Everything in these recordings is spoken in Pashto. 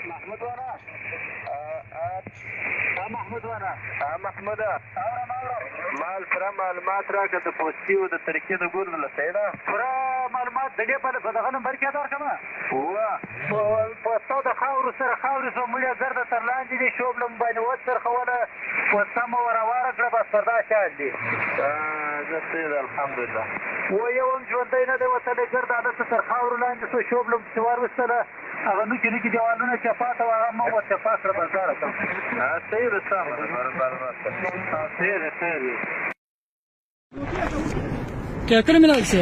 محمود وانا محمود وانا محمود اورم مال پوره معلومات راکړه د پوستي او د طریقې د ګور له صحیح ده پوره معلومات د دې په دغه نمبر کې درکړم پوسته د خاورو سره خاورې زموږ زر د تر لاندې دي شوبله مو باندې وڅرخوله پوسته مو ورواره کړه بس پر دا شان دي زه صحیح ده الحمدلله یو هم ژوندی نه دی وتلی ګرد هلته تر خاورو لاندې څو شوبله مو چې واروستله هغه نوکي نوکي دیوالونه چپاته وه هغه مو ورچپا کړه بازاره کړم صحیح ده سمه ده صحیح ده خیر دی ¿Qué criminal es?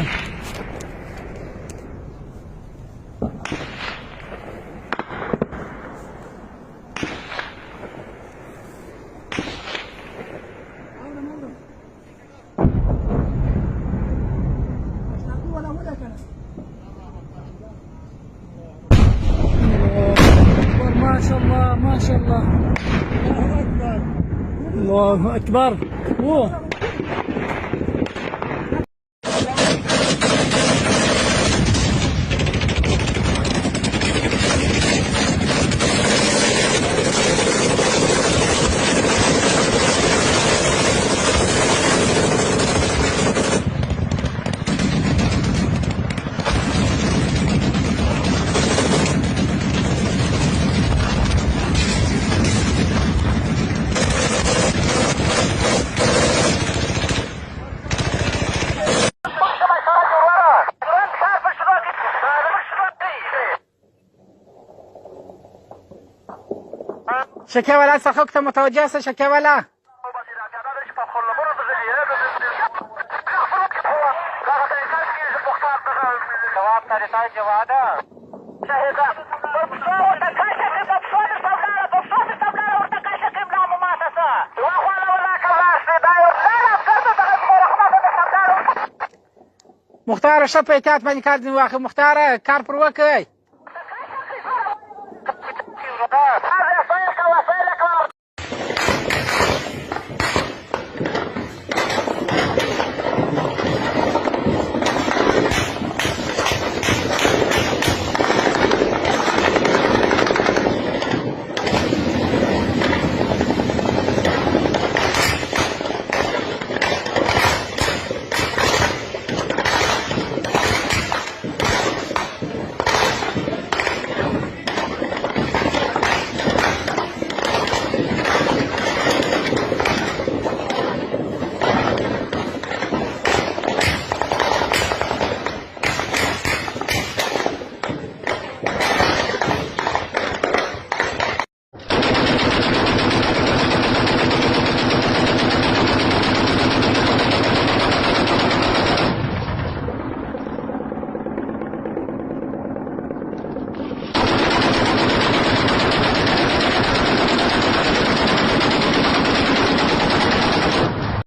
ما شاء الله ما شاء الله الله أكبر الله أكبر شكاوى ولا سخوكت متوجهة شكاوى ولا مختار شب احتیاط من کار واخه مختار کار پر وکي